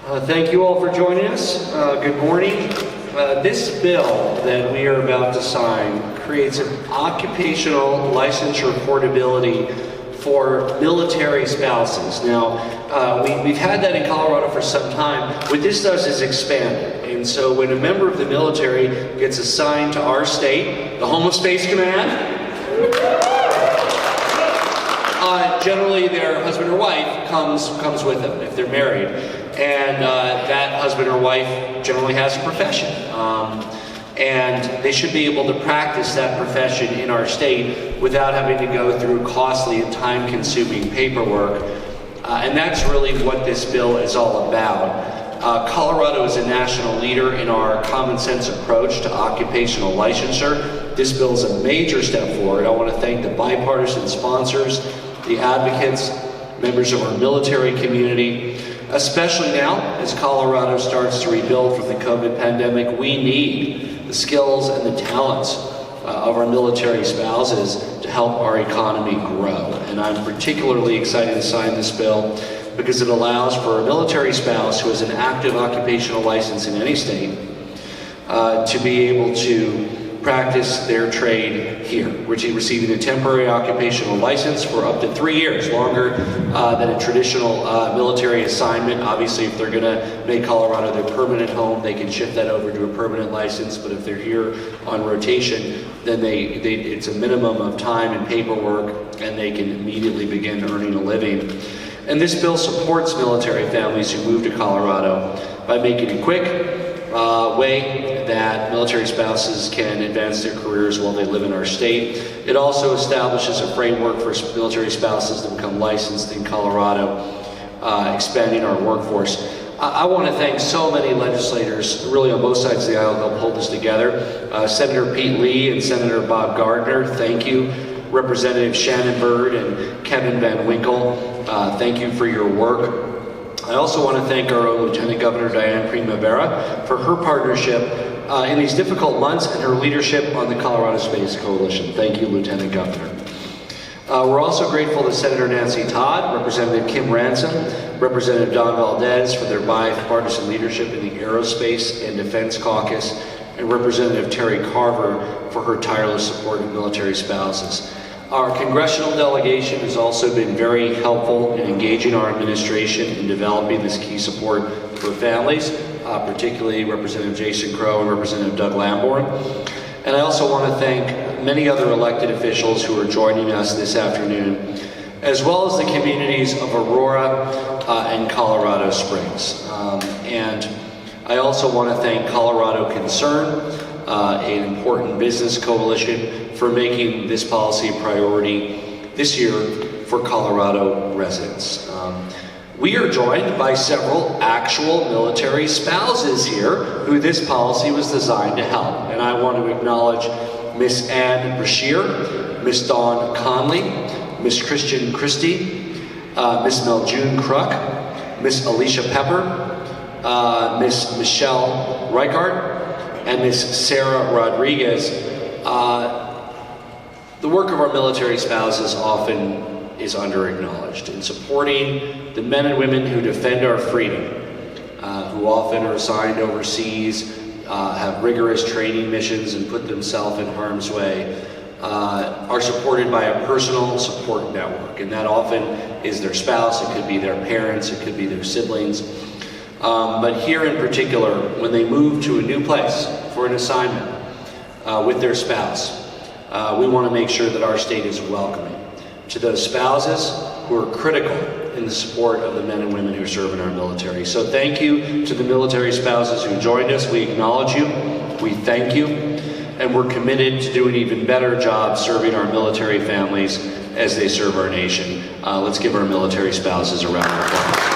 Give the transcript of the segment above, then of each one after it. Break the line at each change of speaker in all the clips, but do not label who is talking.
Thank you all for joining us. Good morning. This bill that we are about to sign creates an occupational licensure portability for military spouses. Now, we've had that in Colorado for some time. What this does is expand it. And so when a member of the military gets assigned to our state, the Home of Space Command, generally their husband or wife comes with them if they're married. And that husband or wife generally has a profession. And they should be able to practice that profession in our state without having to go through costly and time-consuming paperwork. And that's really what this bill is all about. Colorado is a national leader in our common sense approach to occupational licensure. This bill is a major step forward. I want to thank the bipartisan sponsors, the advocates, members of our military community. Especially now, as Colorado starts to rebuild from the COVID pandemic, we need the skills and the talents of our military spouses to help our economy grow. And I'm particularly excited to sign this bill because it allows for a military spouse who has an active occupational license in any state to be able to practice their trade here, receiving a temporary occupational license for up to 3 years, longer than a traditional military assignment. Obviously, if they're going to make Colorado their permanent home, they can shift that over to a permanent license. But if they're here on rotation, then it's a minimum of time and paperwork, and they can immediately begin earning a living. And this bill supports military families who move to Colorado by making it quick, way that military spouses can advance their careers while they live in our state. It also establishes a framework for military spouses to become licensed in Colorado, expanding our workforce. I want to thank so many legislators, really on both sides of the aisle, help hold this together. Senator Pete Lee and Senator Bob Gardner, thank you. Representative Shannon Bird and Kevin Van Winkle, thank you for your work. I also want to thank our own Lieutenant Governor Dianne Primavera for her partnership in these difficult months and her leadership on the Colorado Space Coalition. Thank you, Lieutenant Governor. We're also grateful to Senator Nancy Todd, Representative Kim Ransom, Representative Don Valdez for their bipartisan leadership in the Aerospace and Defense Caucus, and Representative Terry Carver for her tireless support of military spouses. Our congressional delegation has also been very helpful in engaging our administration in developing this key support for families, particularly Representative Jason Crow and Representative Doug Lamborn. And I also want to thank many other elected officials who are joining us this afternoon, as well as the communities of Aurora and Colorado Springs. And I also want to thank Colorado Concern, an important business coalition, for making this policy a priority this year for Colorado residents. We are joined by several actual military spouses here who this policy was designed to help. And I want to acknowledge Miss Ann Brashear, Miss Dawn Conley, Miss Christian Christie, Miss Meljune Kruk, Miss Alicia Pepper, Miss Michelle Reichart, and Miss Sarah Rodriguez. The work of our military spouses often is under-acknowledged in supporting the men and women who defend our freedom, who often are assigned overseas, have rigorous training missions and put themselves in harm's way, are supported by a personal support network. And that often is their spouse, it could be their parents, it could be their siblings. But here in particular, when they move to a new place for an assignment with their spouse, we want to make sure that our state is welcoming to those spouses who are critical in the support of the men and women who serve in our military. So thank you to the military spouses who joined us. We acknowledge you, we thank you, and we're committed to do an even better job serving our military families as they serve our nation. Let's give our military spouses a round of applause.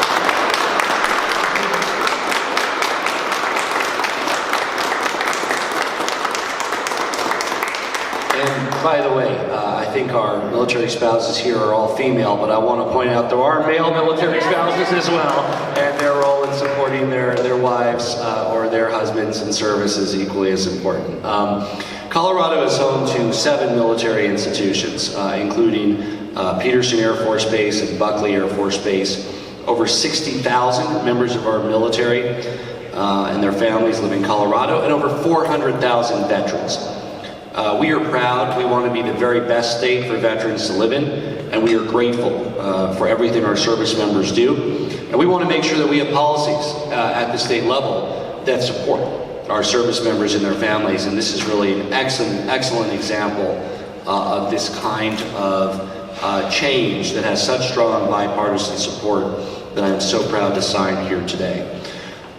By the way, I think our military spouses here are all female, but I want to point out there are male military spouses as well, and their role in supporting their wives or their husbands in service is equally as important. Colorado is home to 7 military institutions, including Peterson Air Force Base and Buckley Air Force Base, Over 60,000 members of our military and their families live in Colorado, and over 400,000 veterans. We are proud. We want to be the very best state for veterans to live in, and we are grateful for everything our service members do. And we want to make sure that we have policies at the state level that support our service members and their families, and this is really an excellent example of this kind of change that has such strong bipartisan support that I'm so proud to sign here today.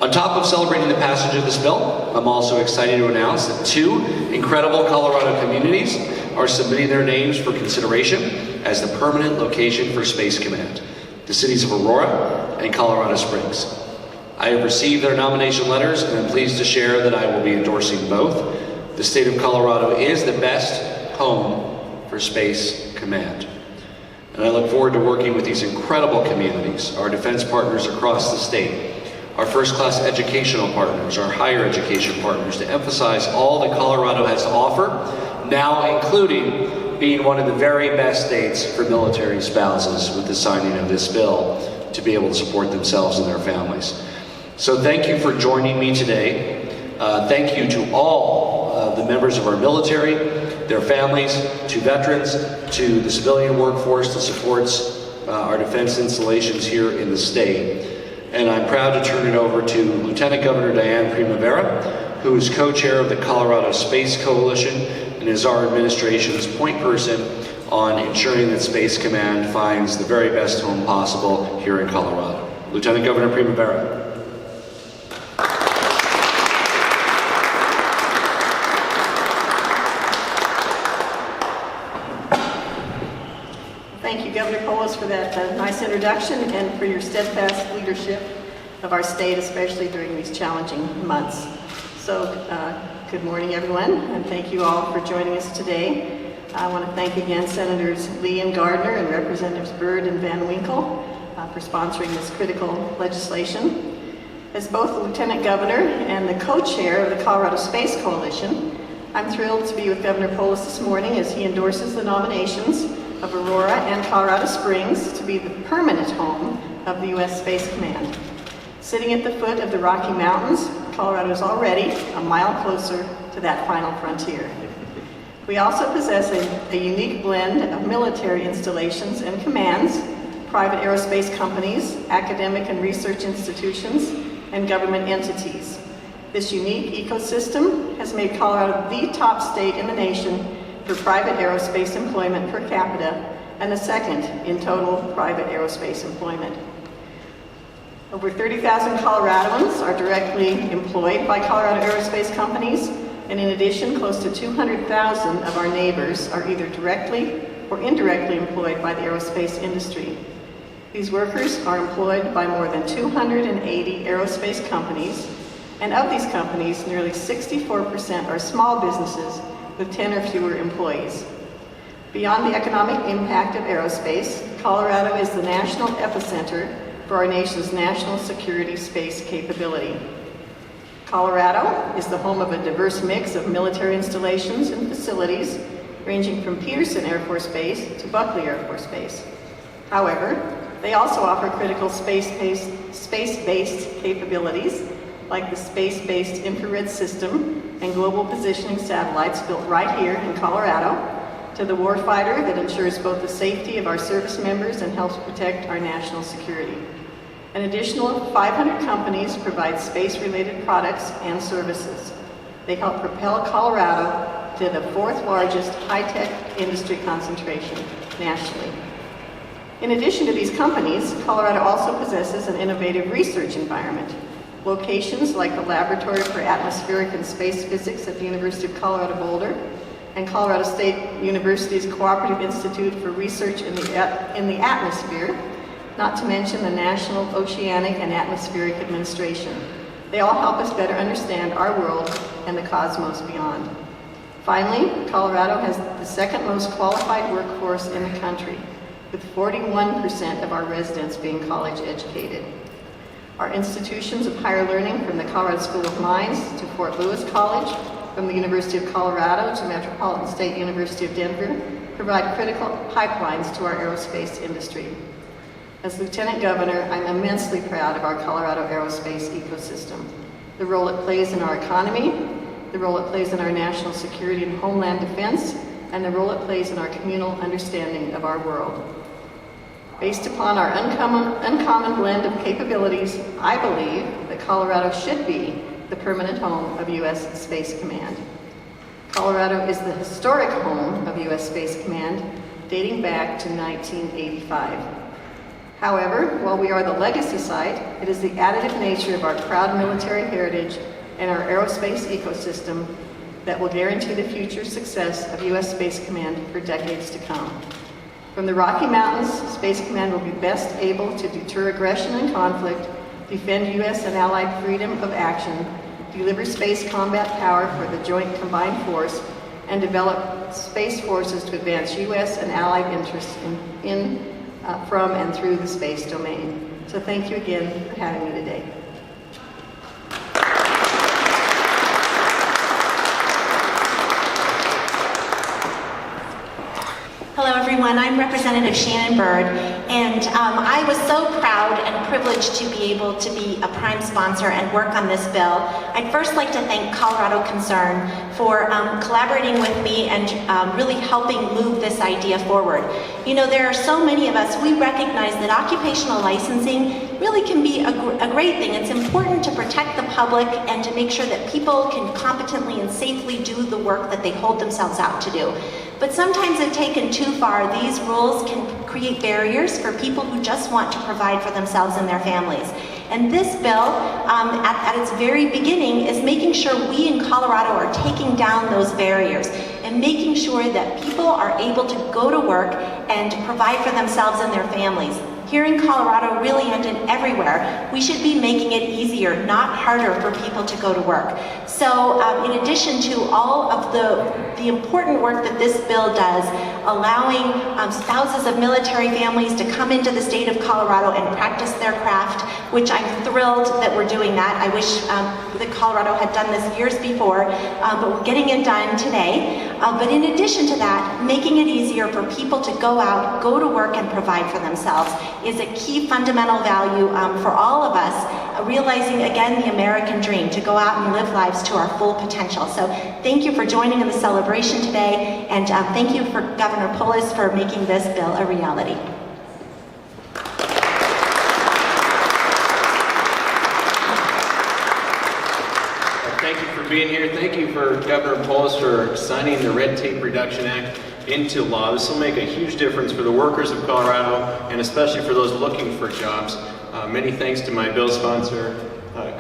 On top of celebrating the passage of this bill, I'm also excited to announce that 2 incredible Colorado communities are submitting their names for consideration as the permanent location for Space Command: the cities of Aurora and Colorado Springs. I have received their nomination letters, and I'm pleased to share that I will be endorsing both. The state of Colorado is the best home for Space Command. And I look forward to working with these incredible communities, our defense partners across the state, our first-class educational partners, our higher education partners, to emphasize all that Colorado has to offer, now including being one of the very best states for military spouses with the signing of this bill to be able to support themselves and their families. So thank you for joining me today. Thank you to all the members of our military, their families, to veterans, to the civilian workforce that supports our defense installations here in the state. And I'm proud to turn it over to Lieutenant Governor Dianne Primavera, who is co-chair of the Colorado Space Coalition and is our administration's point person on ensuring that Space Command finds the very best home possible here in Colorado. Lieutenant Governor Primavera.
Thank you, Governor Polis, for that nice introduction and for your steadfast leadership of our state, especially during these challenging months. So, good morning, everyone, and thank you all for joining us today. I want to thank again Senators Lee and Gardner and Representatives Byrd and Van Winkle for sponsoring this critical legislation. As both the Lieutenant Governor and the co-chair of the Colorado Space Coalition, I'm thrilled to be with Governor Polis this morning as he endorses the nominations of Aurora and Colorado Springs to be the permanent home of the U.S. Space Command. Sitting at the foot of the Rocky Mountains, Colorado is already a mile closer to that final frontier. We also possess a unique blend of military installations and commands, private aerospace companies, academic and research institutions, and government entities. This unique ecosystem has made Colorado the top state in the nation for private aerospace employment per capita, and the second in total private aerospace employment. Over 30,000 Coloradoans are directly employed by Colorado aerospace companies, and in addition, close to 200,000 of our neighbors are either directly or indirectly employed by the aerospace industry. These workers are employed by more than 280 aerospace companies, and of these companies, nearly 64% are small businesses with 10 or fewer employees. Beyond the economic impact of aerospace, Colorado is the national epicenter for our nation's national security space capability. Colorado is the home of a diverse mix of military installations and facilities, ranging from Peterson Air Force Base to Buckley Air Force Base. However, they also offer critical space-based capabilities like the space-based infrared system and global positioning satellites built right here in Colorado, to the warfighter that ensures both the safety of our service members and helps protect our national security. An additional 500 companies provide space-related products and services. They help propel Colorado to the 4th largest high-tech industry concentration nationally. In addition to these companies, Colorado also possesses an innovative research environment. Locations like the Laboratory for Atmospheric and Space Physics at the University of Colorado Boulder and Colorado State University's Cooperative Institute for Research in the Atmosphere, not to mention the National Oceanic and Atmospheric Administration. They all help us better understand our world and the cosmos beyond. Finally, Colorado has the second most qualified workforce in the country, with 41% of our residents being college educated. Our institutions of higher learning, from the Colorado School of Mines to Fort Lewis College, from the University of Colorado to Metropolitan State University of Denver, provide critical pipelines to our aerospace industry. As Lieutenant Governor, I'm immensely proud of our Colorado aerospace ecosystem, the role it plays in our economy, the role it plays in our national security and homeland defense, and the role it plays in our communal understanding of our world. Based upon our uncommon blend of capabilities, I believe that Colorado should be the permanent home of U.S. Space Command. Colorado is the historic home of U.S. Space Command, dating back to 1985. However, while we are the legacy site, it is the additive nature of our proud military heritage and our aerospace ecosystem that will guarantee the future success of U.S. Space Command for decades to come. From the Rocky Mountains, Space Command will be best able to deter aggression and conflict, defend U.S. and Allied freedom of action, deliver space combat power for the joint combined force, and develop space forces to advance U.S. and Allied interests from and through the space domain. So thank you again for having me today.
Hello everyone, I'm Representative Shannon Bird, and I was so proud and privileged to be able to be a prime sponsor and work on this bill. I'd first like to thank Colorado Concern for collaborating with me and really helping move this idea forward. You know, there are so many of us, we recognize that occupational licensing really can be a great thing. It's important to protect the public and to make sure that people can competently and safely do the work that they hold themselves out to do. But sometimes if taken too far, these rules can create barriers for people who just want to provide for themselves and their families. And this bill, at its very beginning, is making sure we in Colorado are taking down those barriers and making sure that people are able to go to work and provide for themselves and their families. Here in Colorado, really, and everywhere, we should be making it easier, not harder, for people to go to work. So in addition to all of the important work that this bill does, allowing spouses of military families to come into the state of Colorado and practice their craft, which I'm thrilled that we're doing that. I wish that Colorado had done this years before, but we're getting it done today. But in addition to that, making it easier for people to go out, go to work, and provide for themselves is a key fundamental value for all of us, realizing again the American dream, to go out and live lives to our full potential. So thank you for joining in the celebration today, and thank you for Governor Polis for making this bill a reality.
Thank you for being here. Thank you for Governor Polis for signing the Red Tape Reduction Act into law. This will make a huge difference for the workers of Colorado and especially for those looking for jobs. Many thanks to my bill sponsor,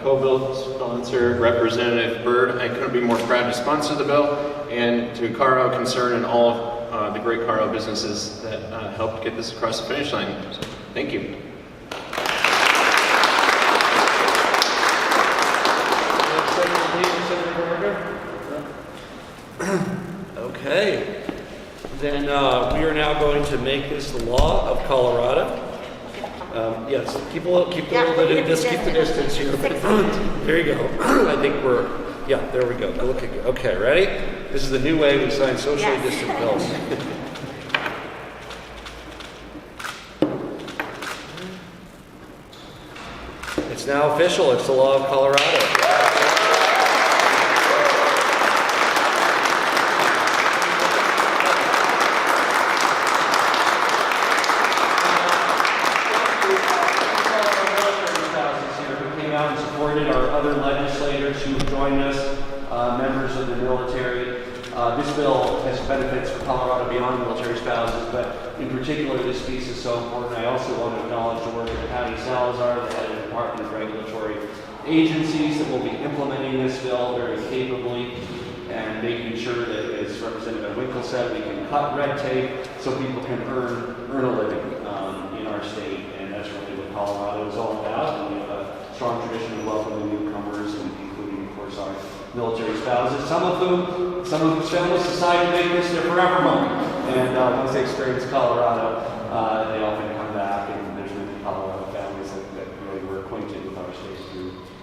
co-bill sponsor, Representative Bird. I couldn't be more proud to sponsor the bill, and to Colorado Concern and all of the great Colorado businesses that helped get this across the finish line. So, thank you.
Okay, then we are now going to make this the law of Colorado. Yes, keep a little bit of distance, keep the distance here. There you go. I think we're, yeah, there we go. Okay, ready? This is the new way we sign socially distant bills. It's now official. It's the law of Colorado. Our other legislators who have joined us, members of the military. This bill has benefits for Colorado beyond military spouses, but in particular this piece is so important. I also want to acknowledge the work of Patty Salazar, the head of the Department of Regulatory Agencies, that will be implementing this bill very capably and making sure that, as Representative Winkle said, we can cut red tape so people can earn a living in our state, and that's really what Colorado is all about. And we have a strong tradition of welcoming newcomers, and including, of course, our military spouses, some of whose families decide to make this their forever home. And once they experience Colorado, they often come back, and there's many Colorado families that really were acquainted with our state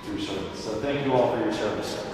through service. So thank you all for your service.